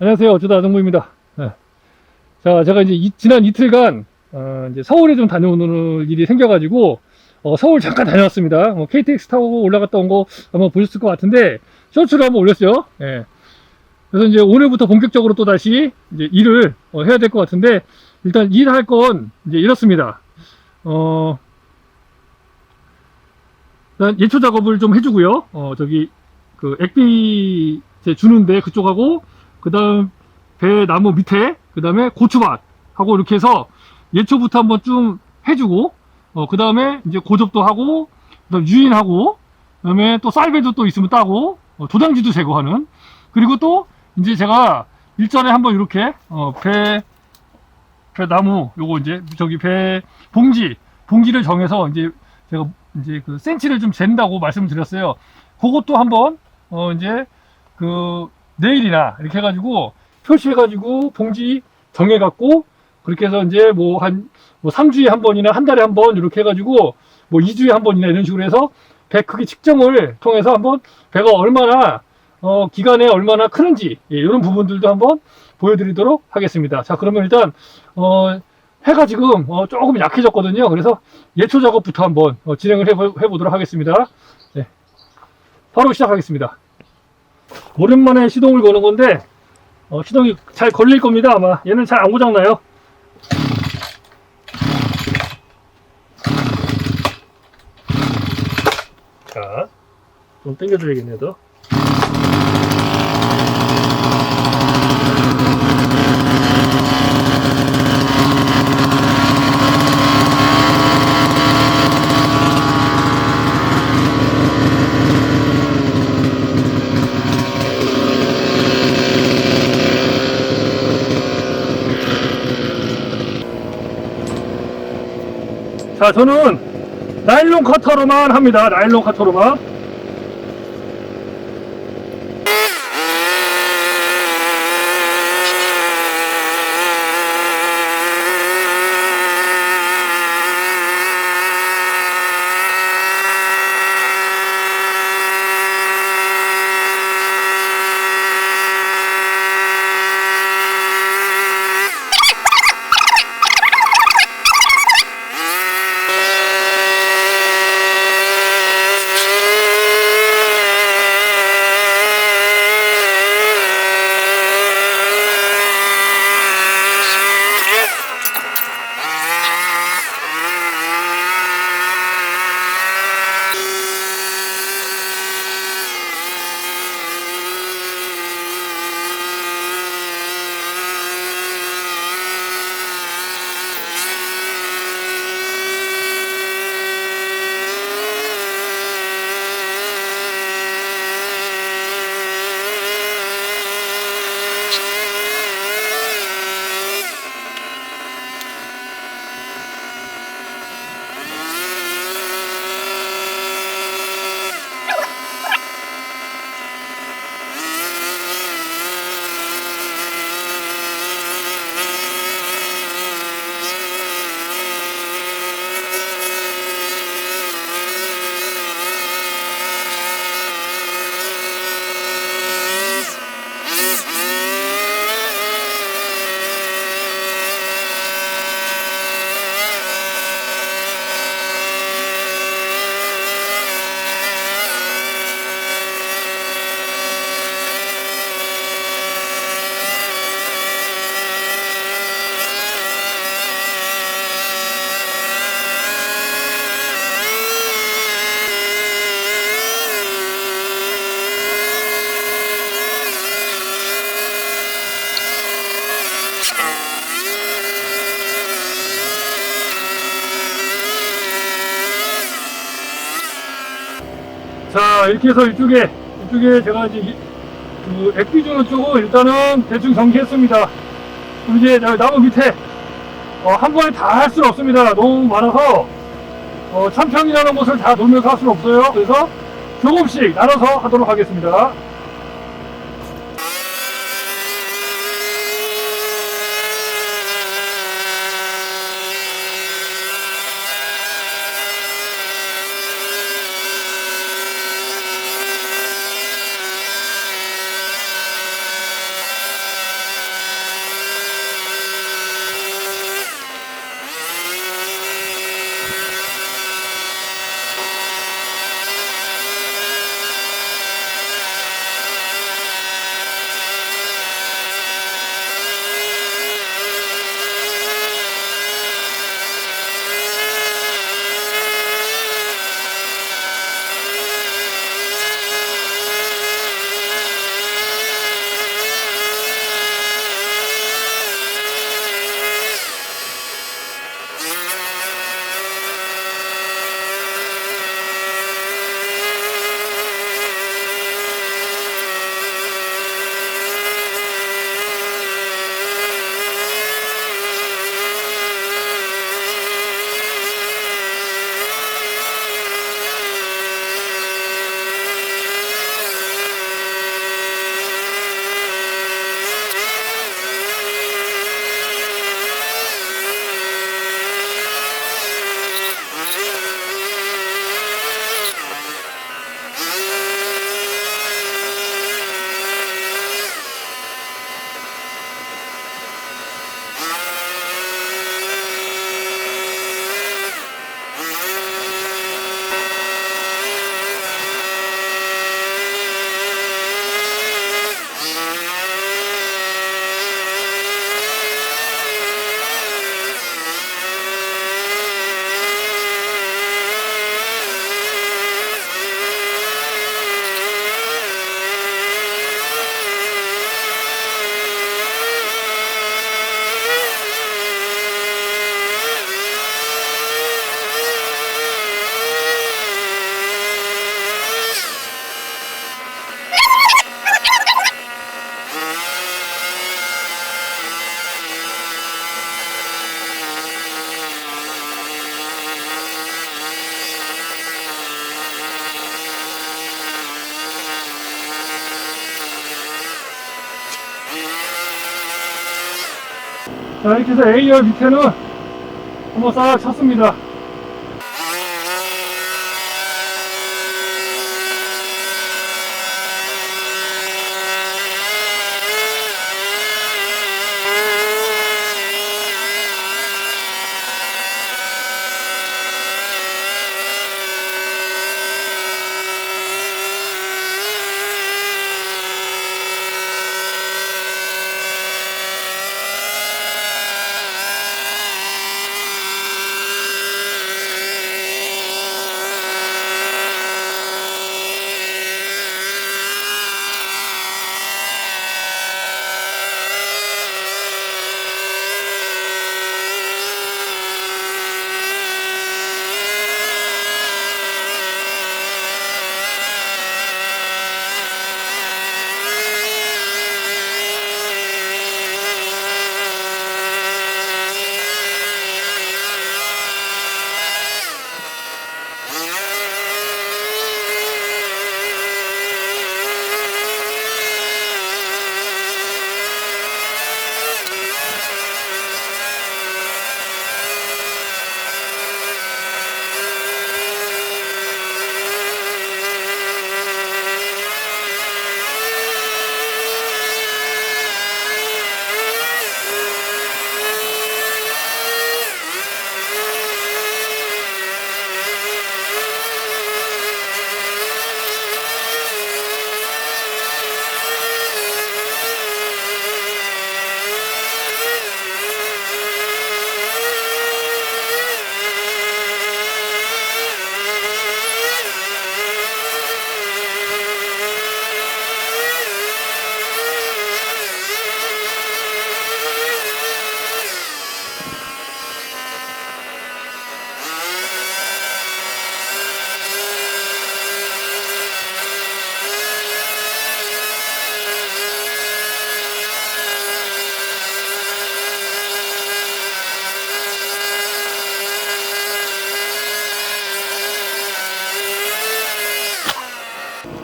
안녕하세요. 어쩌다 정부입니다. 네. 자, 제가 이제 지난 이틀간 이제 서울에 좀 다녀오는 일이 생겨가지고 서울 잠깐 다녀왔습니다. KTX 타고 올라갔다 온 거 아마 보셨을 것 같은데 쇼츠를 한번 올렸죠. 예. 그래서 이제 오늘부터 본격적으로 또 다시 이제 일을 해야 될 것 같은데 일단 일할 건 이제 이렇습니다. 일단 예초 작업을 좀 해주고요. 저기 그 액비 이제 주는데 그쪽하고 그다음 배 나무 밑에 그다음에 고추밭 하고 이렇게 해서 예초부터 한번 좀 해주고 그다음에 이제 고접도 하고 그다음 유인하고 그다음에 또 쌀배도 또 있으면 따고 도장지도 제거하는 그리고 또 이제 제가 일전에 한번 이렇게 배 나무 요거 이제 저기 배 봉지를 정해서 제가 이제 그 센치를 좀 잰다고 말씀을 드렸어요. 그것도 한번 이제 그 내일이나 이렇게 해가지고 표시해가지고 봉지 정해갖고 그렇게 해서 이제 뭐 한 뭐 3주에 한 번이나 한 달에 한 번 이렇게 해가지고 뭐 2주에 한 번이나 이런 식으로 해서 배 크기 측정을 통해서 한번 배가 얼마나 기간에 얼마나 크는지 이런 부분들도 한번 보여드리도록 하겠습니다. 자, 그러면 일단 해가 지금 조금 약해졌거든요. 그래서 예초 작업부터 한번 진행을 해보도록 하겠습니다. 네, 바로 시작하겠습니다. 오랜만에 시동을 거는 건데 시동이 잘 걸릴 겁니다. 아마 얘는 잘 안 고장나요. 자, 좀 당겨줘야겠네요. 더. 자, 저는 나일론 커터로만 합니다. 나일론 커터로만. 자, 이렇게 해서 이쪽에 제가 이제 그 액비 주는 쪽은 일단은 대충 정리했습니다. 그럼 이제 나무 밑에 한 번에 다 할 수는 없습니다. 너무 많아서 천평이라는 곳을 다 돌면서 할 수는 없어요. 그래서 조금씩 나눠서 하도록 하겠습니다. 자, 이렇게 해서 A열 밑에는 한번 싹 쳤습니다.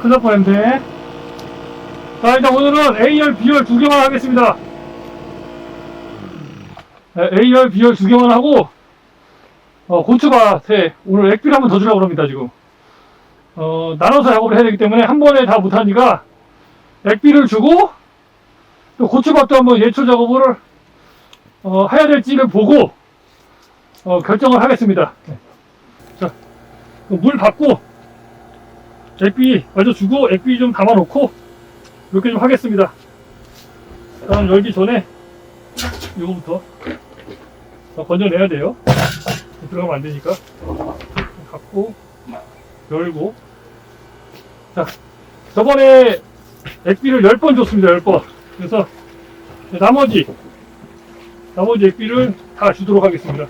큰일 날 뻔했네. 자, 일단 오늘은 A열, B열 두 개만 하겠습니다. 네, A열, B열 두 개만 하고, 고추밭에 오늘 액비를 한번 더 주려고 합니다, 지금. 나눠서 작업을 해야 되기 때문에 한 번에 다 못하니까 액비를 주고, 또 고추밭도 한번 예초 작업을, 해야 될지를 보고, 결정을 하겠습니다. 네. 자, 물 받고, 액비 먼저 주고 액비 좀 담아놓고 이렇게 좀 하겠습니다. 일단 열기 전에 이거부터 건져내야 돼요. 들어가면 안 되니까. 갖고 열고. 자, 저번에 액비를 10번 줬습니다. 10번. 그래서 나머지 액비를 다 주도록 하겠습니다.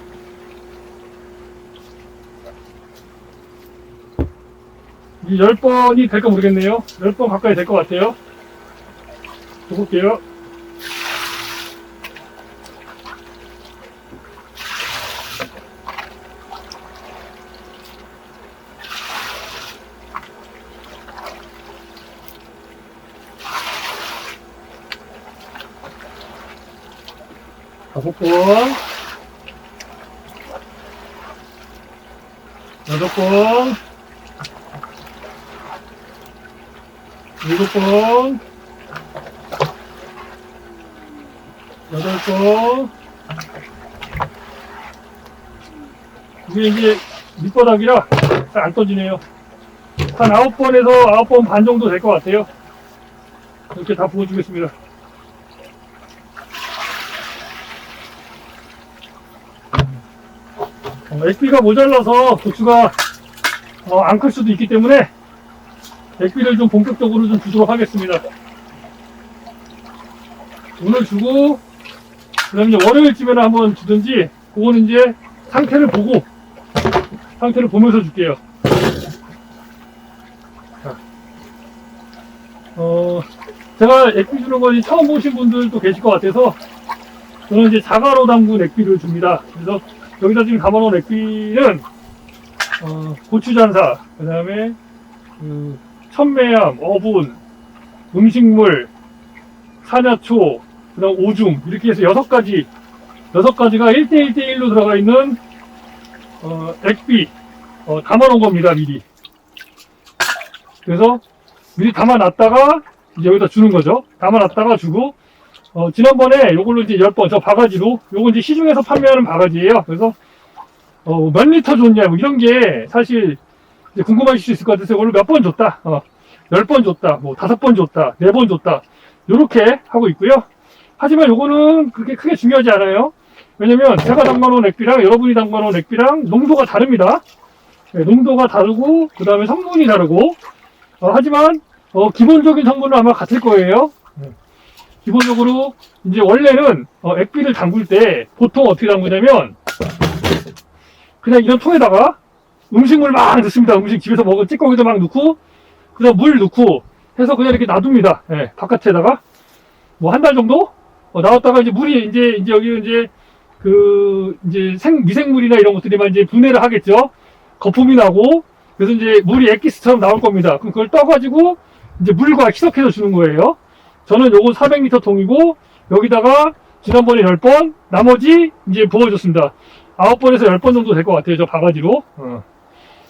이 10번이 될까 모르겠네요. 10번 가까이 될 것 같아요. 줘볼게요. 다섯 번, 여섯 번, 일곱 번, 여덟 번. 이게 이제 밑바닥이라 잘 안 떠지네요. 한 9번에서 9번 반 정도 될 것 같아요. 이렇게 다 부어주겠습니다. 액비가 모자라서 고추가 안 클 수도 있기 때문에 액비를 좀 본격적으로 좀 주도록 하겠습니다. 오늘 주고 그 다음에 월요일쯤에는 한번 주든지, 그거는 이제 상태를 보면서 줄게요. 자, 제가 액비 주는 거 처음 보신 분들도 계실 것 같아서 저는 이제 자가로 담근 액비를 줍니다. 그래서 여기다 지금 담아놓은 액비는 고추잔사, 그 다음에 천매암, 어분, 음식물, 산야초, 그 다음 오줌, 이렇게 해서 6가지 6가지가 1대1대1로 들어가 있는 액비 담아놓은 겁니다. 미리. 그래서 미리 담아놨다가 이제 여기다 주는 거죠. 담아놨다가 주고 지난번에 요걸로 이제 10번 저 바가지로 요거 이제 시중에서 판매하는 바가지예요. 그래서 몇 리터 줬냐 뭐 이런 게 사실 이제 궁금하실 수 있을 것 같아서 이걸로 몇 번 줬다 10번 줬다 뭐 5번 줬다 4번 줬다 요렇게 하고 있고요. 하지만 요거는 그렇게 크게 중요하지 않아요. 왜냐면 제가 담가놓은 액비랑 여러분이 담가놓은 액비랑 농도가 다릅니다. 네, 농도가 다르고 그 다음에 성분이 다르고 하지만 기본적인 성분은 아마 같을 거예요. 기본적으로 이제 원래는 액비를 담글 때 보통 어떻게 담그냐면 그냥 이런 통에다가 음식물 막 넣습니다. 음식 집에서 먹은 찌꺼기도 막 넣고 그다음 물 넣고 해서 그냥 이렇게 놔둡니다. 예, 바깥에다가 뭐 한 달 정도 놔뒀다가 이제 물이 이제 여기 이제 미생물이나 이런 것들이만 이제 분해를 하겠죠. 거품이 나고 그래서 이제 물이 엑기스처럼 나올 겁니다. 그럼 그걸 떠가지고 이제 물과 희석해서 주는 거예요. 저는 요거 400리터 통이고 여기다가 지난번에 10번 나머지 이제 부어줬습니다. 9번에서 10번 정도 될 것 같아요. 저 바가지로.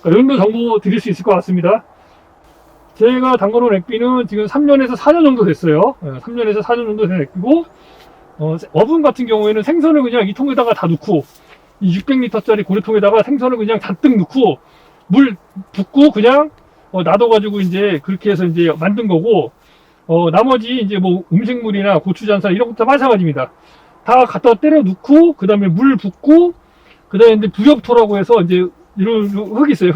이 정도 정보 드릴 수 있을 것 같습니다. 제가 담궈놓은 액비는 지금 3년에서 4년 정도 됐어요. 3년에서 4년 정도 된 액비고 어분 같은 경우에는 생선을 그냥 이 통에다가 다 넣고 이 600리터짜리 고래통에다가 생선을 그냥 잔뜩 넣고 물 붓고 그냥 놔둬가지고 이제 그렇게 해서 이제 만든 거고 나머지 이제 뭐 음식물이나 고추장사 이런 것도 마찬가지입니다. 다 갖다 때려 넣고 그 다음에 물 붓고 그 다음에 이제 부엽토라고 해서 이제 이런 흙이 있어요.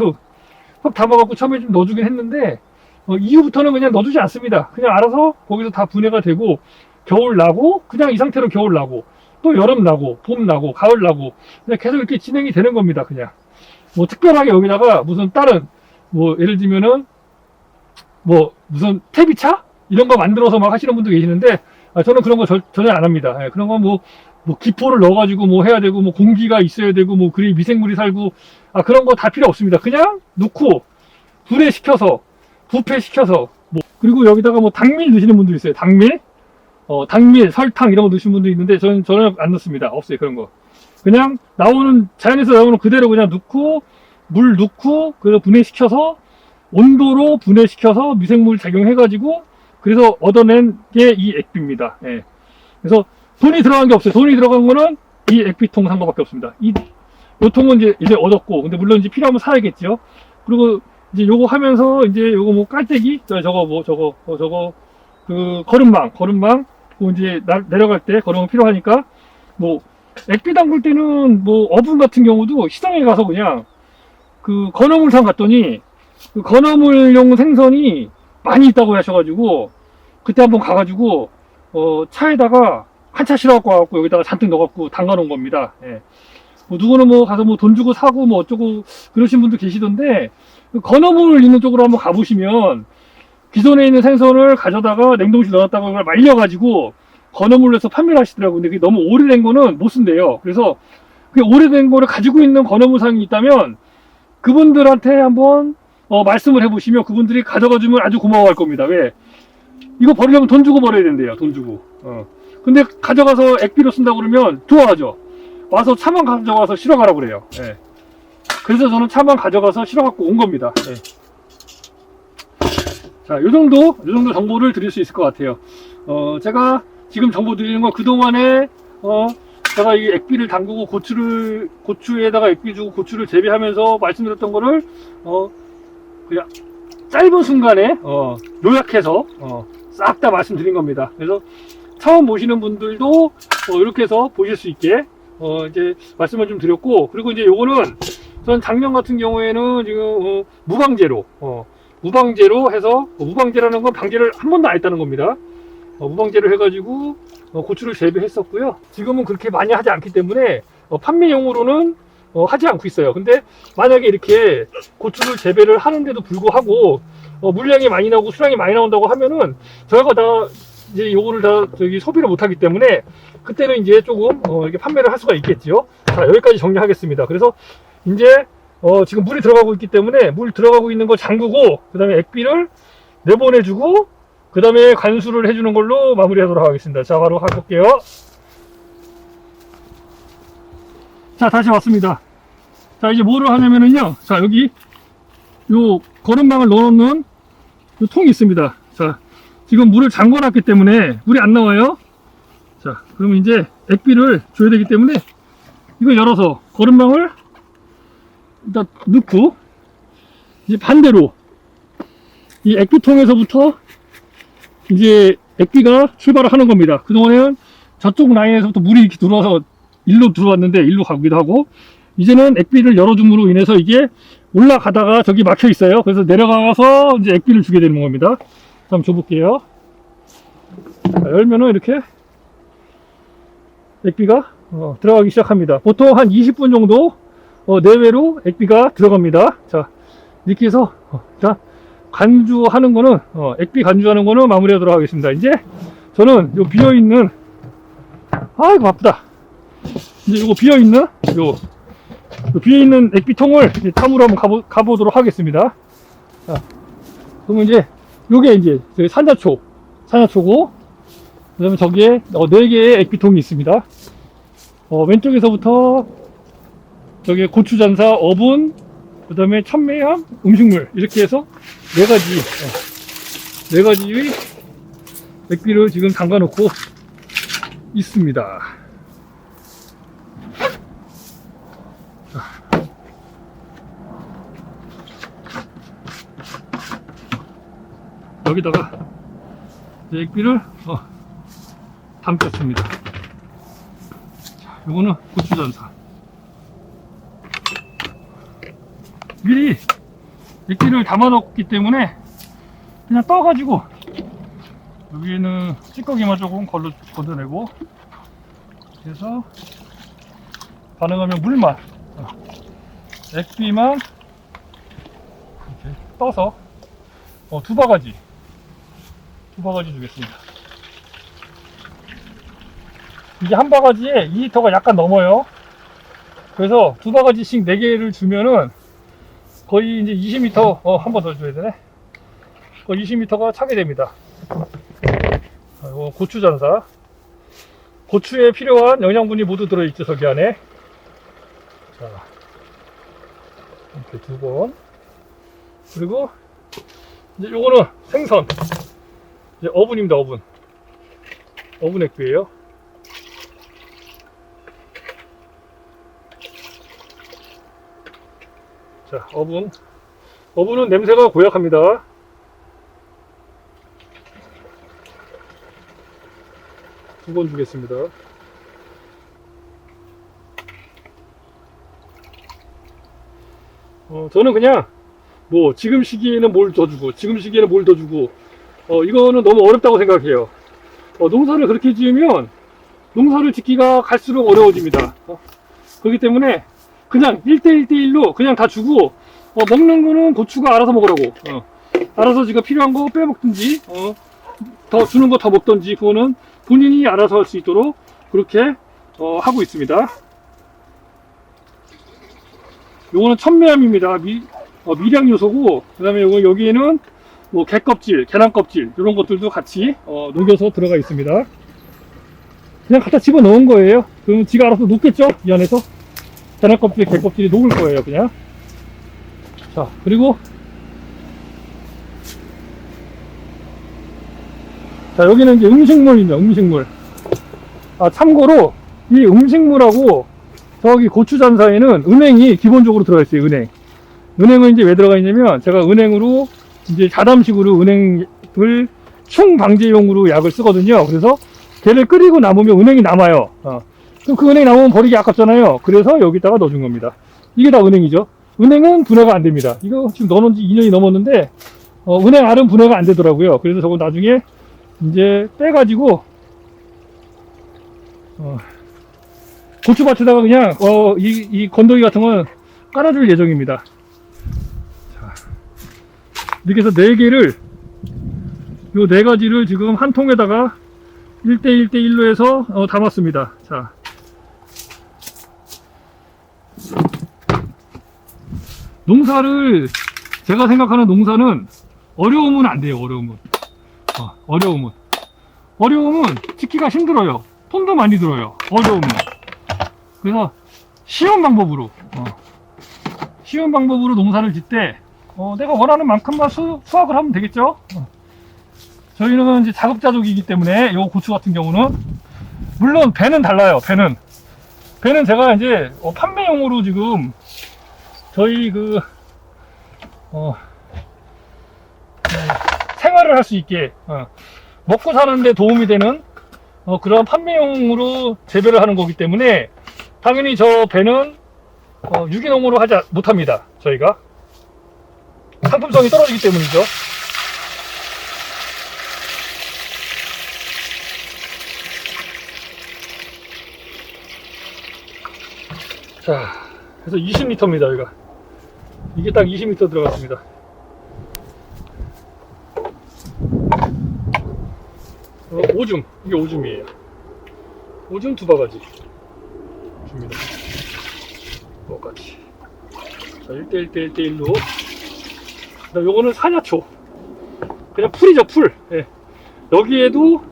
흙 담아갖고 처음에 좀 넣어주긴 했는데 이후부터는 그냥 넣어주지 않습니다. 그냥 알아서 거기서 다 분해가 되고 겨울 나고 그냥 이 상태로 겨울 나고 또 여름 나고 봄 나고 가을 나고 그냥 계속 이렇게 진행이 되는 겁니다. 그냥 뭐 특별하게 여기다가 무슨 다른 뭐 예를 들면은 뭐 무슨 퇴비차 이런 거 만들어서 막 하시는 분도 계시는데 저는 그런 거 전혀 안 합니다. 예, 그런 거 뭐 기포를 넣어가지고 뭐 해야 되고 뭐 공기가 있어야 되고 뭐 그리 미생물이 살고 그런 거 다 필요 없습니다. 그냥 넣고 분해시켜서 부패시켜서 뭐 그리고 여기다가 뭐 당밀 넣으시는 분도 있어요. 당밀 설탕 이런 거 넣으시는 분도 있는데 저는 전혀 안 넣습니다. 없어요 그런 거. 그냥 자연에서 나오는 그대로 그냥 넣고 물 넣고 그래서 분해시켜서 온도로 분해시켜서 미생물 작용해가지고 그래서 얻어낸 게 이 액비입니다. 예. 그래서 돈이 들어간 게 없어요. 돈이 들어간 거는 이 액비통 산 거밖에 없습니다. 요 통은 이제 얻었고, 근데 물론 이제 필요하면 사야겠죠. 그리고 이제 요거 하면서 이제 요거 뭐 깔때기, 거름망, 그거 이제 내려갈 때 거름망 필요하니까 뭐 액비 담글 때는 뭐 어분 같은 경우도 시장에 가서 그냥 그 건어물상 갔더니 그 건어물용 생선이 많이 있다고 하셔가지고 그때 한번 가가지고 차에다가 한 차 실어갖고 여기다가 잔뜩 넣어갖고 담가놓은 겁니다. 예. 뭐 누구는 뭐 가서 뭐 돈 주고 사고 뭐 어쩌고 그러신 분도 계시던데 건어물 있는 쪽으로 한번 가보시면 기존에 있는 생선을 가져다가 냉동실 넣었다가 그걸 말려가지고 건어물로 해서 판매를 하시더라고요. 근데 그게 너무 오래된 거는 못 쓴대요. 그래서 그 오래된 거를 가지고 있는 건어물상이 있다면 그분들한테 한번 말씀을 해보시면 그분들이 가져가주면 아주 고마워할 겁니다. 왜? 이거 버리려면 돈 주고 버려야 된대요. 돈 주고. 근데 가져가서 액비로 쓴다고 그러면 좋아하죠. 와서 차만 가져가서 실어가라고 그래요. 예. 그래서 저는 차만 가져가서 실어갖고 온 겁니다. 예. 자, 요 정도 정보를 드릴 수 있을 것 같아요. 제가 지금 정보 드리는 건 그동안에 제가 이 액비를 담그고 고추에다가 액비 주고 고추를 재배하면서 말씀드렸던 거를 그냥 짧은 순간에 요약해서 싹 다 말씀드린 겁니다. 그래서 처음 보시는 분들도 이렇게 해서 보실 수 있게 이제 말씀을 좀 드렸고, 그리고 이제 요거는 전 작년 같은 경우에는 지금 무방제로 해서 무방제라는 건 방제를 한 번도 안 했다는 겁니다. 무방제를 해가지고 고추를 재배했었고요. 지금은 그렇게 많이 하지 않기 때문에 판매용으로는 하지 않고 있어요. 근데 만약에 이렇게 고추를 재배를 하는데도 불구하고 물량이 많이 나오고 수량이 많이 나온다고 하면은 저희가 다 이제 요거를 다 소비를 못하기 때문에 그때는 이제 조금 이렇게 판매를 할 수가 있겠지요. 자, 여기까지 정리하겠습니다. 그래서 이제 지금 물이 들어가고 있기 때문에 물 들어가고 있는 거 잠그고 그 다음에 액비를 내보내주고 그 다음에 관수를 해주는 걸로 마무리하도록 하겠습니다. 자, 바로 가볼게요. 자, 다시 왔습니다. 자, 이제 뭐를 하냐면은요. 자, 여기 요 거름망을 넣어놓는 요 통이 있습니다. 자, 지금 물을 잠궈놨기 때문에 물이 안 나와요. 자, 그러면 이제 액비를 줘야 되기 때문에 이걸 열어서 거름망을 일단 넣고 이제 반대로 이 액비통에서부터 이제 액비가 출발을 하는 겁니다. 그동안에는 저쪽 라인에서부터 물이 이렇게 들어와서 일로 들어왔는데 일로 가기도 하고, 이제는 액비를 열어줌으로 인해서 이게 올라가다가 저기 막혀 있어요. 그래서 내려가서 이제 액비를 주게 되는 겁니다. 한번 줘볼게요. 자, 열면은 이렇게 액비가 들어가기 시작합니다. 보통 한 20분 정도 내외로 액비가 들어갑니다. 자, 이렇게 해서 자, 간주하는 거는 액비 간주하는 거는 마무리하도록 하겠습니다. 이제 저는 요 비어있는, 아이고 바쁘다. 이제 요거 비어있는 요 비어있는 액비통을 이제 탐으로 한번 가보도록 하겠습니다. 자, 그러면 이제 요게 이제 저기 산야초고, 그 다음에 저기에 4개의 액비통이 있습니다. 왼쪽에서부터 저기 고추잔사, 어분, 그 다음에 천매암, 음식물, 이렇게 해서 4가지의 액비를 지금 담가 놓고 있습니다. 여기다가 이제 액비를 담겠습니다. 자, 요거는 고추전사. 미리 액비를 담아 놓기 때문에 그냥 떠가지고 여기는 찌꺼기만 조금 걷어내고, 그래서 가능하면 물만, 액비만 이렇게 떠서 2바가지 주겠습니다. 이게 한 바가지에 2리터가 약간 넘어요. 그래서 2바가지씩 4개를 주면은 거의 이제 20m, 한 번 더 줘야 되네. 거의 20m가 차게 됩니다. 이거 고추전사. 고추에 필요한 영양분이 모두 들어있죠, 저기 안에. 자, 이렇게 2번. 그리고 이제 요거는 생선. 이제 어분입니다, 어분. 어분 액비예요. 자, 어분은 냄새가 고약합니다. 두 번 주겠습니다. 저는 그냥 뭐 지금 시기에는 뭘 더 주고 지금 시기에는 뭘 더 주고 이거는 너무 어렵다고 생각해요. 농사를 그렇게 지으면 농사를 짓기가 갈수록 어려워집니다. 그렇기 때문에 그냥 1대1대1로 그냥 다 주고, 먹는 거는 고추가 알아서 먹으라고. 알아서 지가 필요한 거 빼먹든지, 더 주는 거 더 먹든지, 그거는 본인이 알아서 할 수 있도록 그렇게 하고 있습니다. 요거는 천매암입니다. 미량 요소고, 그 다음에 여기에는 뭐 개껍질, 계란 껍질 이런 것들도 같이 녹여서 들어가 있습니다. 그냥 갖다 집어 넣은 거예요. 그러면 지가 알아서 녹겠죠, 이 안에서. 계란 껍질, 개 껍질이 녹을 거예요, 그냥. 자, 그리고 자, 여기는 이제 음식물입니다. 음식물. 참고로 이 음식물하고 저기 고추잔사에는 은행이 기본적으로 들어가 있어요. 은행은 이제 왜 들어가 있냐면, 제가 은행으로 이제 자담식으로 은행을 충방제용으로 약을 쓰거든요. 그래서 걔를 끓이고 남으면 은행이 남아요. 그럼 그 은행 남으면 버리기 아깝잖아요. 그래서 여기다가 넣어준 겁니다. 이게 다 은행이죠. 은행은 분해가 안 됩니다. 이거 지금 넣어놓은 지 2년이 넘었는데 은행 알은 분해가 안 되더라고요. 그래서 저거 나중에 이제 빼가지고 고추밭에다가 그냥 이 건더기 같은 건 깔아줄 예정입니다. 자, 이렇게 해서 4개를, 요 4가지를 지금 한 통에다가 1대1대1로 해서 담았습니다. 자, 농사를, 제가 생각하는 농사는 어려우면 안 돼요. 어려우면 짓기가 힘들어요. 돈도 많이 들어요. 어려우면. 그래서 쉬운 방법으로 쉬운 방법으로 농사를 짓때 내가 원하는 만큼만 수확을 하면 되겠죠. 저희는 이제 자급자족이기 때문에 요 고추 같은 경우는 물론 배는 달라요. 배는 제가 이제 판매용으로 지금 저희 생활을 할 수 있게 먹고 사는데 도움이 되는 그런 판매용으로 재배를 하는 거기 때문에 당연히 저 배는 유기농으로 하지 못합니다. 저희가 상품성이 떨어지기 때문이죠. 자, 그래서 20리터입니다. 여기가 이게 딱 20리터 들어갔습니다. 오줌, 이게 오줌이에요. 오줌 2바가지 줍니다. 똑같이. 자, 1대1대1대1로. 요거는 사냐초. 그냥 풀이죠, 풀. 예. 여기에도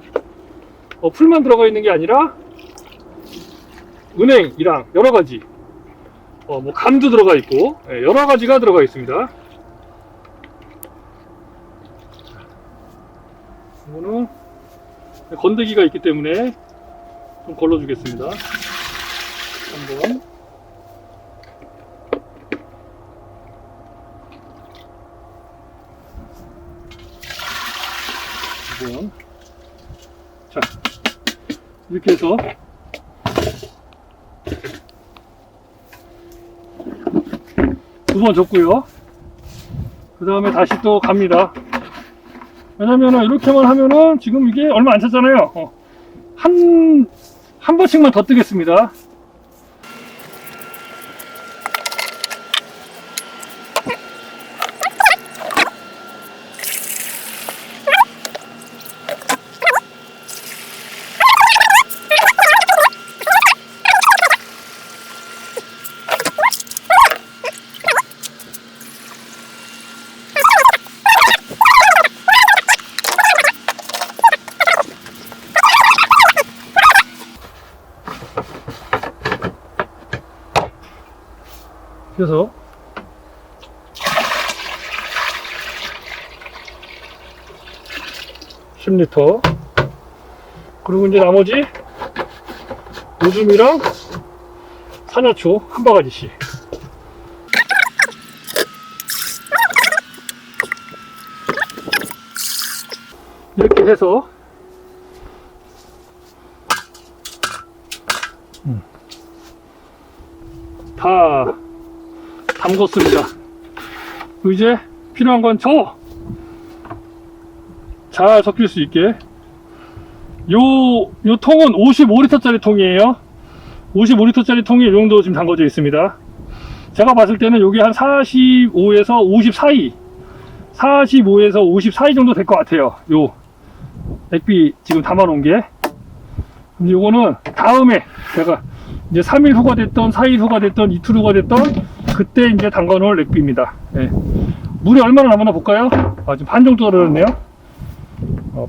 풀만 들어가 있는 게 아니라 은행이랑 여러가지 뭐 감도 들어가 있고 여러가지가 들어가 있습니다. 이거는 건더기가 있기 때문에 좀 걸러주겠습니다. 한번. 자, 이렇게 해서 두 번 줬고요. 그 다음에 다시 또 갑니다. 왜냐면은 이렇게만 하면은 지금 이게 얼마 안 찼잖아요. 한 번씩만 더 뜨겠습니다. 그래서 10리터 그리고 이제 나머지 오줌이랑 사냐초 1바가지씩 이렇게 해서 다 담궜습니다. 이제 필요한 건 잘 섞일 수 있게 요 통은 55리터짜리 통이에요. 55리터짜리 통이 이 정도 지금 담궈져 있습니다. 제가 봤을 때는 여기 한 45에서 50 사이 45에서 50 사이 정도 될 것 같아요. 요 액비 지금 담아 놓은 게. 근데 요거는 다음에 제가 이제 3일 후가 됐던 4일 후가 됐던 이틀 후가 됐던 그때 이제 담가 놓을 액비입니다. 예. 물이 얼마나 남았나 볼까요? 지금 반 정도 떨어졌네요.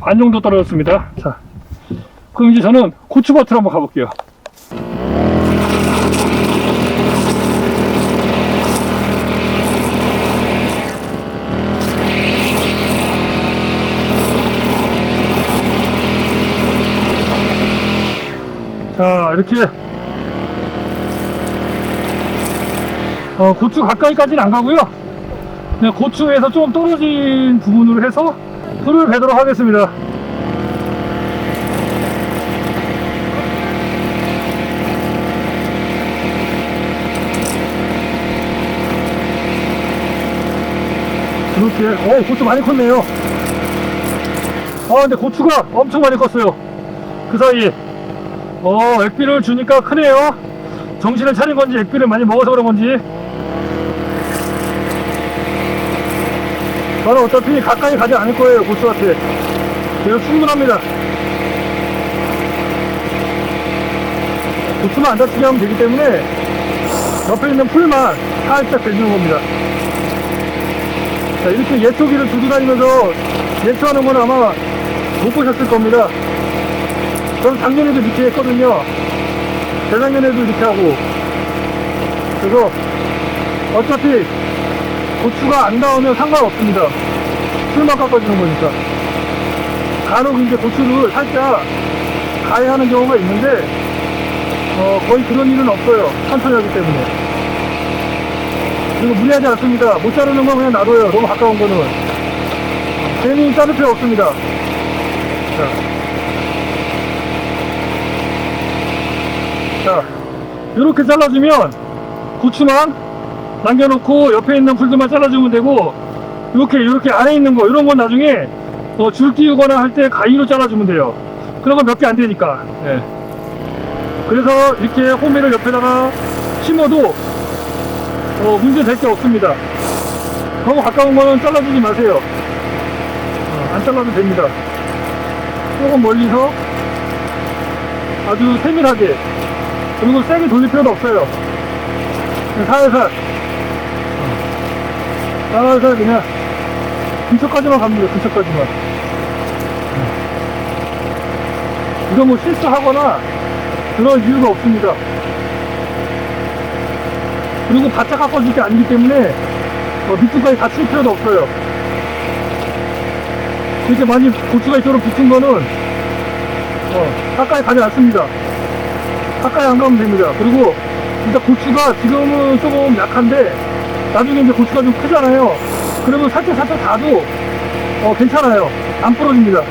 반 정도 떨어졌습니다. 자, 그럼 이제 저는 고추밭으로 한번 가볼게요. 자, 이렇게 고추 가까이까지는 안 가고요. 그냥 고추에서 좀 떨어진 부분으로 해서 풀을 베도록 하겠습니다. 이렇게 고추 많이 컸네요. 근데 고추가 엄청 많이 컸어요. 그 사이에 액비를 주니까 크네요. 정신을 차린 건지 액비를 많이 먹어서 그런 건지. 저는 어차피 가까이 가지 않을 거예요. 고추밭에 그래서 충분합니다. 고추만 안 다치게 하면 되기 때문에 옆에 있는 풀만 살짝 베주는 겁니다. 자, 이렇게 예초기를 두고 다니면서 예초하는 건 아마 못 보셨을 겁니다. 저는 작년에도 이렇게 했거든요. 재작년에도 이렇게 하고 그래서 어차피 고추가 안 나오면 상관없습니다. 풀만 깎아주는 거니까. 간혹 이제 고추를 살짝 가해하는 경우가 있는데 거의 그런 일은 없어요. 천천히 하기 때문에. 그리고 무리하지 않습니다. 못 자르는 건 그냥 놔둬요. 너무 가까운 거는 괜히 자를 필요 없습니다. 자, 이렇게 잘라주면 고추만 남겨놓고 옆에 있는 풀들만 잘라주면 되고, 이렇게 안에 있는 거 이런 건 나중에 줄 띄우거나 할 때 가위로 잘라주면 돼요. 그런 건 몇 개 안 되니까. 예. 그래서 이렇게 호미를 옆에다가 심어도 문제 될 게 없습니다. 너무 가까운 거는 잘라주지 마세요. 안 잘라도 됩니다. 조금 멀리서 아주 세밀하게, 그리고 세게 돌릴 필요도 없어요. 살살 그냥 근처까지만 갑니다. 근처까지만. 이거 뭐 실수하거나 그런 이유가 없습니다. 그리고 바짝 깎아줄 게 아니기 때문에 밑줄까지 다 칠 필요도 없어요. 이렇게 많이 고추가 있도록 붙은 거는 가까이 가지 않습니다. 가까이 안 가면 됩니다. 그리고 진짜 고추가 지금은 조금 약한데 나중에 이제 고추가 좀 크잖아요. 그러면 살짝 닿아도 괜찮아요. 안 부러집니다.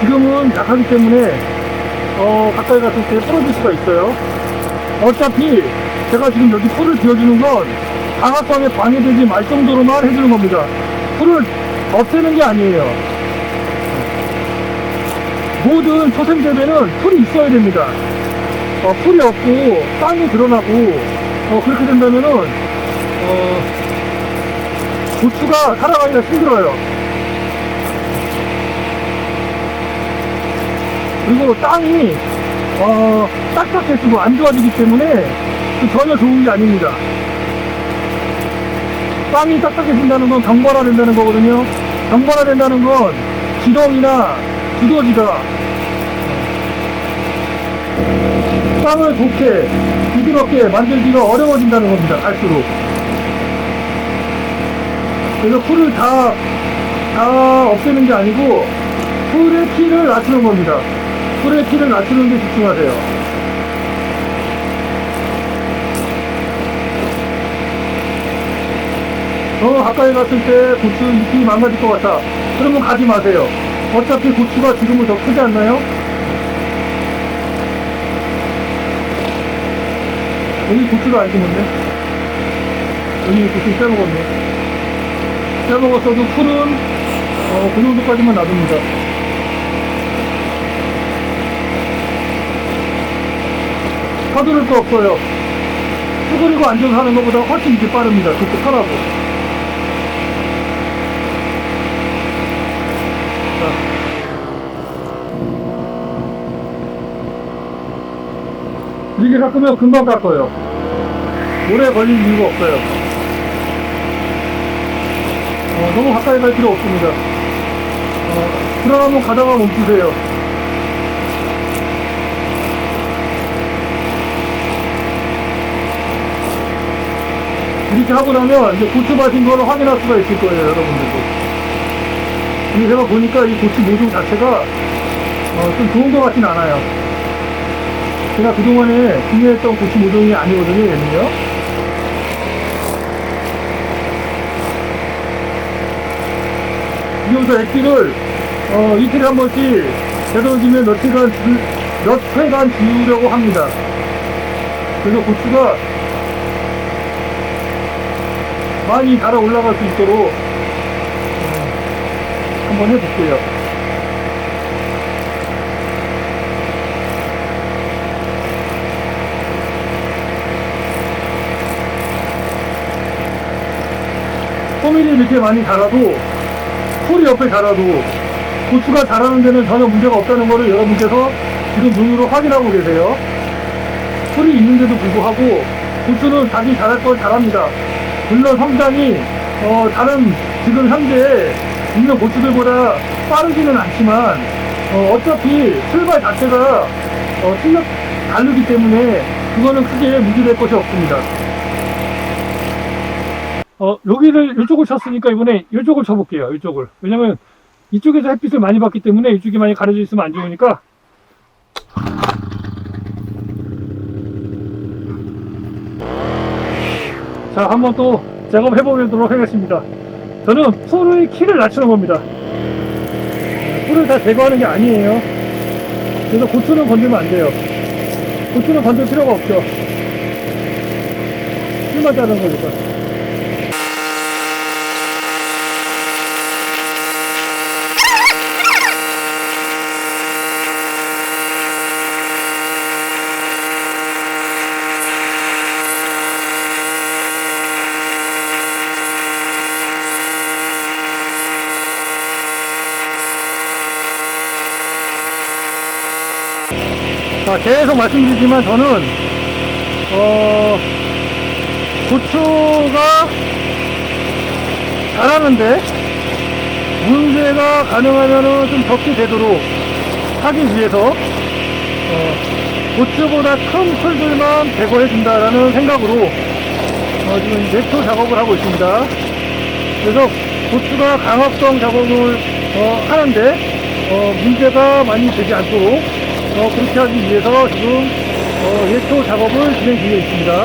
지금은 약하기 때문에 가까이 갔을 때 부러질 수가 있어요. 어차피 제가 지금 여기 풀을 비워주는 건 방앗방에 방해되지 말 정도로만 해주는 겁니다. 풀을 없애는 게 아니에요. 모든 초생재배는 풀이 있어야 됩니다. 풀이 없고 땅이 드러나고 그렇게 된다면은 고추가 살아가기가 힘들어요. 그리고 땅이 딱딱해지고 안 좋아지기 때문에 전혀 좋은 게 아닙니다. 땅이 딱딱해진다는 건 병발화 된다는 거거든요. 병발화 된다는 건 지렁이나 두더지가 땅을 좋게 부드럽게 만들기가 어려워진다는 겁니다. 갈수록. 그래서 풀을 다 없애는 게 아니고 풀의 키를 낮추는 겁니다. 풀의 키를 낮추는 데 집중하세요. 너무 가까이 갔을 때 고추 잎이 망가질 것 같다. 그러면 가지 마세요. 어차피 고추가 지금은 더 크지 않나요? 여기 고추가 안 심었네. 여기 고추 빼먹었네. 빼먹었어도 풀은 그 정도까지만 놔둡니다. 서두를 거 없어요. 쭈그리고 앉아서 하는 것보다 훨씬 이게 빠릅니다. 좋고 편하고. 이렇게 깎으면 금방 깎아요. 오래 걸릴 이유가 없어요. 너무 가까이 갈 필요 없습니다. 불안하면 가다가 멈추세요. 이렇게 하고 나면 이제 고추 마신 거를 확인할 수가 있을 거예요, 여러분들도. 근데 제가 보니까 이 고추 모종 자체가 좀 좋은 것 같진 않아요. 제가 그동안에 구매했던 고추 모종이 아니거든요, 얘는요. 지금부터 액기를 이틀에 한 번씩 되도록이면 몇 회간 주려고 합니다. 그래서 고추가 많이 달아 올라갈 수 있도록 한번 해볼게요. 호밀이 이렇게 많이 자라도, 풀이 옆에 자라도 고추가 자라는 데는 전혀 문제가 없다는 것을 여러분께서 지금 눈으로 확인하고 계세요. 풀이 있는데도 불구하고 고추는 자기 자랄 걸 잘합니다. 물론 성장이 다른 지금 현재 있는 고추들보다 빠르지는 않지만 어차피 출발 자체가 실력 다르기 때문에 그거는 크게 문제될 것이 없습니다. 이쪽을 쳤으니까 이번에 이쪽을 쳐볼게요. 이쪽을. 왜냐면 이쪽에서 햇빛을 많이 받기 때문에 이쪽이 많이 가려져 있으면 안 좋으니까. 자, 한번 또 작업해 보도록 하겠습니다. 저는 풀의 키를 낮추는 겁니다. 풀을 다 제거하는 게 아니에요. 그래서 고추는 건들면 안 돼요. 고추는 건들 필요가 없죠. 풀만 자르는 거니까. 자, 계속 말씀드리지만 저는 고추가 자라는데 문제가 가능하면은 좀 적게 되도록 하기 위해서 고추보다 큰 풀들만 제거해 준다라는 생각으로 지금 내초 작업을 하고 있습니다. 그래서 고추가 강합성 작업을 하는데 문제가 많이 되지 않도록 그렇게 하기 위해서 지금 예초 작업을 진행 중에 있습니다.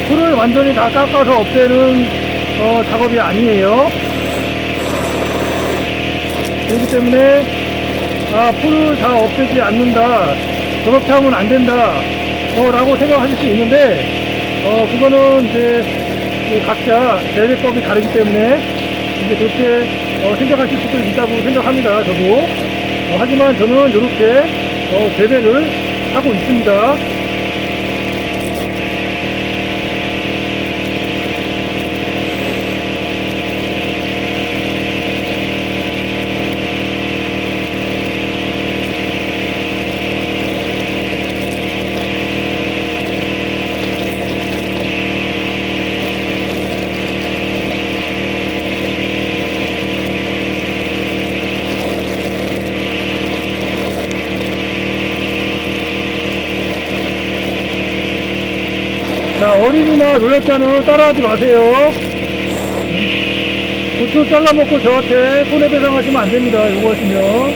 풀을 완전히 다 깎아서 없애는 작업이 아니에요. 그렇기 때문에 풀을 다 없애지 않는다, 저렇게 하면 안 된다 라고 생각하실 수 있는데 그거는 이제 각자 재배법이 다르기 때문에 이제 그렇게 생각하실 수도 있다고 생각합니다. 저도. 하지만 저는 이렇게 재배를 하고 있습니다. 자, 어린이나 노약자는 따라하지 마세요. 고추 잘라먹고 저한테 손해배상하시면 안됩니다. 이거 하시면.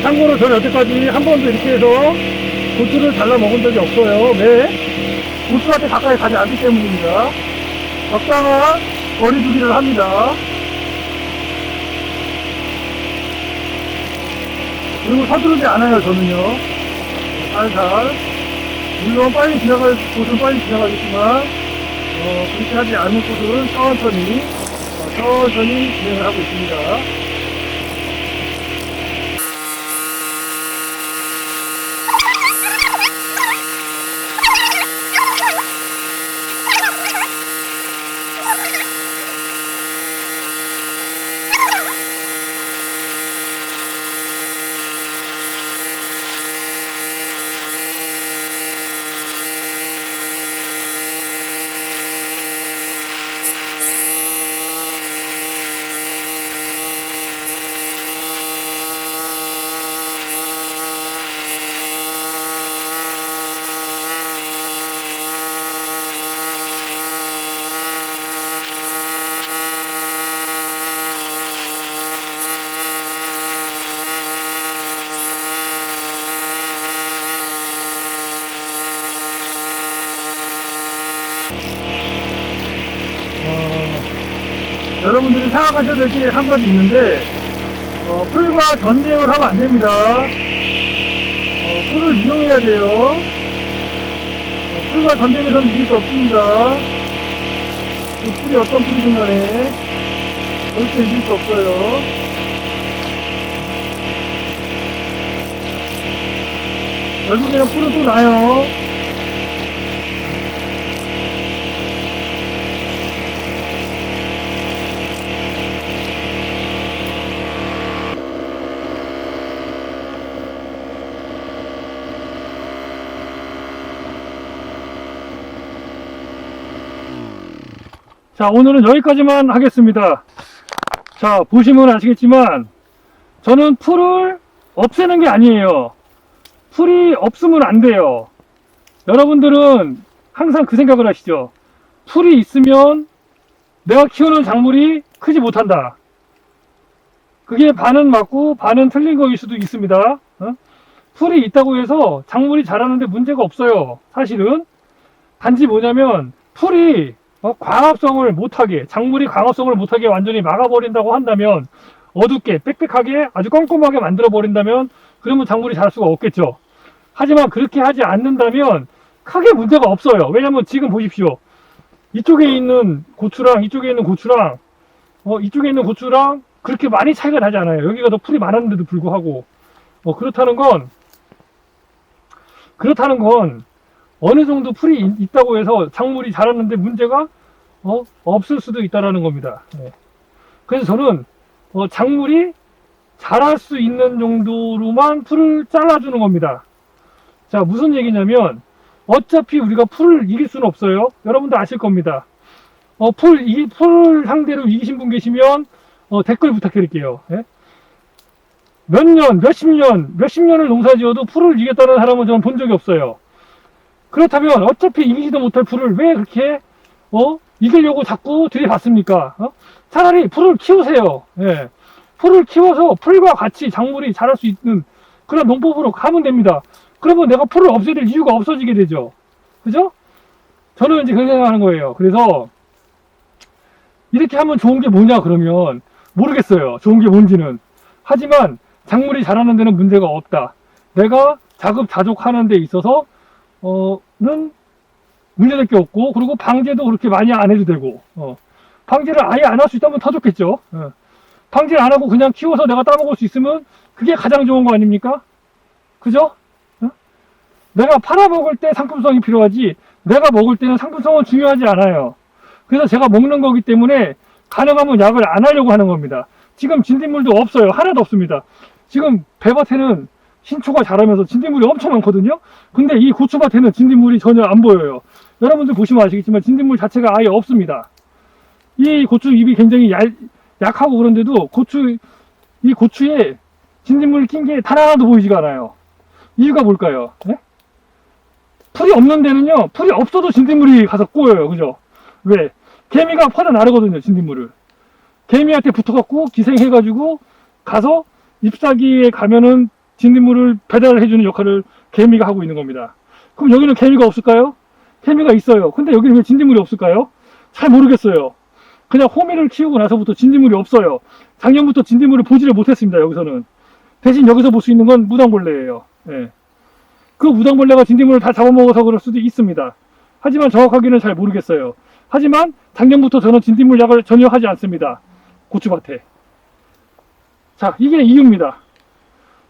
참고로 저는 여태까지 한 번도 이렇게 해서 고추를 잘라먹은 적이 없어요. 왜? 고추한테 가까이 가지 않기 때문입니다. 적당한 거리두기를 합니다. 그리고 서두르지 않아요, 저는요. 살살. 물론 빨리 지나갈 곳은 빨리 지나가겠지만, 그렇게 하지 않는 곳은 천천히 진행을 하고 있습니다. 여러분들이 생각하셔야 될 게 한 가지 있는데, 풀과 전쟁을 하면 안 됩니다. 풀을 이용해야 돼요. 풀과 전쟁에서는 이길 수 없습니다. 그 풀이 어떤 풀이든 간에 절대 이길 수 없어요. 결국에는 풀은 또 나요. 자, 오늘은 여기까지만 하겠습니다. 자, 보시면 아시겠지만 저는 풀을 없애는 게 아니에요. 풀이 없으면 안 돼요. 여러분들은 항상 그 생각을 하시죠. 풀이 있으면 내가 키우는 작물이 크지 못한다. 그게 반은 맞고 반은 틀린 거일 수도 있습니다. 풀이 있다고 해서 작물이 자라는데 문제가 없어요. 사실은 단지 뭐냐면 풀이 광합성을 못하게, 작물이 광합성을 못하게 완전히 막아버린다고 한다면, 어둡게 빽빽하게 아주 꼼꼼하게 만들어 버린다면 그러면 작물이 자랄 수가 없겠죠. 하지만 그렇게 하지 않는다면 크게 문제가 없어요. 왜냐면 지금 보십시오. 이쪽에 있는 고추랑 이쪽에 있는 고추랑 이쪽에 있는 고추랑 그렇게 많이 차이가 나지 않아요. 여기가 더 풀이 많았는데도 불구하고 그렇다는 건 어느 정도 풀이 있다고 해서 작물이 자랐는데 문제가 없을 수도 있다라는 겁니다. 그래서 저는 작물이 자랄 수 있는 정도로만 풀을 잘라주는 겁니다. 자, 무슨 얘기냐면 어차피 우리가 풀을 이길 수는 없어요. 여러분도 아실 겁니다. 풀 상대로 이기신 분 계시면 댓글 부탁드릴게요. 몇 년, 몇십 년을 농사 지어도 풀을 이겼다는 사람은 저는 본 적이 없어요. 그렇다면 어차피 이기지도 못할 풀을 왜 그렇게 이기려고 자꾸 들이받습니까? 차라리 풀을 키우세요. 풀을 키워서 풀과 같이 작물이 자랄 수 있는 그런 농법으로 가면 됩니다. 그러면 내가 풀을 없애야 될 이유가 없어지게 되죠. 그죠? 저는 이제 그렇게 생각하는 거예요. 그래서 이렇게 하면 좋은 게 뭐냐 그러면 모르겠어요. 좋은 게 뭔지는. 하지만 작물이 자라는 데는 문제가 없다. 내가 자급자족하는 데 있어서 는 문제될 게 없고, 그리고 방제도 그렇게 많이 안 해도 되고, 방제를 아예 안 할 수 있다면 더 좋겠죠. 방제를 안 하고 그냥 키워서 내가 따먹을 수 있으면 그게 가장 좋은 거 아닙니까? 그죠? 내가 팔아먹을 때 상품성이 필요하지, 내가 먹을 때는 상품성은 중요하지 않아요. 그래서 제가 먹는 거기 때문에 가능하면 약을 안 하려고 하는 겁니다. 지금 진딧물도 없어요. 하나도 없습니다. 지금 배밭에는 신초가 자라면서 진딧물이 엄청 많거든요. 근데 이 고추밭에는 진딧물이 전혀 안 보여요. 여러분들 보시면 아시겠지만 진딧물 자체가 아예 없습니다. 이 고추 잎이 굉장히 약하고 그런데도 이 고추에 진딧물이 낀 게 단 하나도 보이지가 않아요. 이유가 뭘까요? 풀이 없는 데는요, 풀이 없어도 진딧물이 가서 꼬여요. 그죠? 왜? 개미가 퍼져 나르거든요, 진딧물을. 개미한테 붙어갖고 기생해가지고 가서 잎사귀에 가면은 진딧물을 배달을 해주는 역할을 개미가 하고 있는 겁니다. 그럼 여기는 개미가 없을까요? 개미가 있어요. 근데 여기는 왜 진딧물이 없을까요? 잘 모르겠어요. 그냥 호미를 키우고 나서부터 진딧물이 없어요. 작년부터 진딧물을 보지를 못했습니다. 여기서는. 대신 여기서 볼 수 있는 건 무당벌레예요. 그 무당벌레가 진딧물을 다 잡아먹어서 그럴 수도 있습니다. 하지만 정확하게는 잘 모르겠어요. 하지만 작년부터 저는 진딧물 약을 전혀 하지 않습니다. 고추밭에. 자, 이게 이유입니다.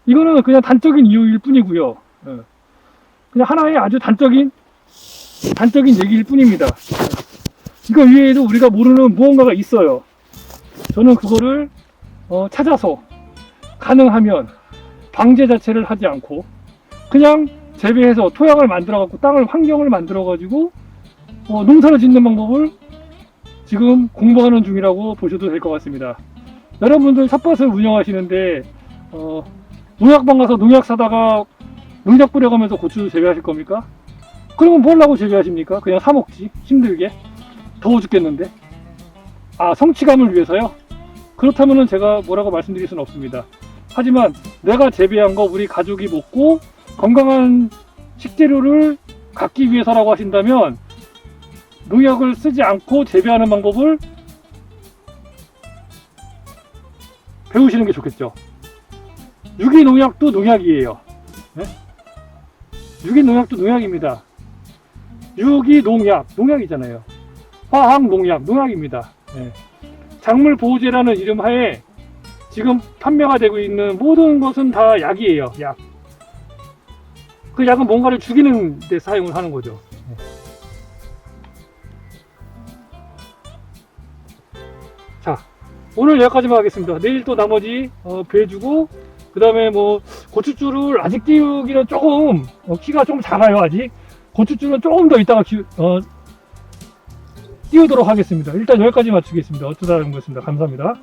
이거는 그냥 단적인 이유일 뿐이고요. 그냥 하나의 아주 단적인 얘기일 뿐입니다. 이거 위에도 우리가 모르는 무언가가 있어요. 저는 그거를 찾아서 가능하면 방제 자체를 하지 않고 그냥 재배해서 토양을 만들어갖고 환경을 만들어가지고 농사를 짓는 방법을 지금 공부하는 중이라고 보셔도 될 것 같습니다. 여러분들 텃밭을 운영하시는데 농약방 가서 농약 사다가 농약 뿌려가면서 고추 재배하실 겁니까? 그러면 뭘 하고 재배하십니까? 그냥 사 먹지. 힘들게. 더워 죽겠는데. 아, 성취감을 위해서요? 그렇다면은 제가 뭐라고 말씀드릴 수는 없습니다. 하지만 내가 재배한 거 우리 가족이 먹고 건강한 식재료를 갖기 위해서라고 하신다면 농약을 쓰지 않고 재배하는 방법을 배우시는 게 좋겠죠. 유기농약도 농약이에요. 유기농약도 농약입니다. 유기농약, 농약이잖아요. 화학농약, 농약입니다. 작물보호제라는 이름 하에 지금 판매가 되고 있는 모든 것은 다 약이에요. 약. 그 약은 뭔가를 죽이는 데 사용을 하는 거죠. 자, 오늘 여기까지만 하겠습니다. 내일 또 나머지 배주고, 그 다음에 뭐 고추줄을 아직 띄우기는 조금 키가 좀 작아요. 아직 고추줄은 조금 더 이따가 띄우도록 하겠습니다. 일단 여기까지 맞추겠습니다. 어쩌다 하는 거였습니다. 감사합니다.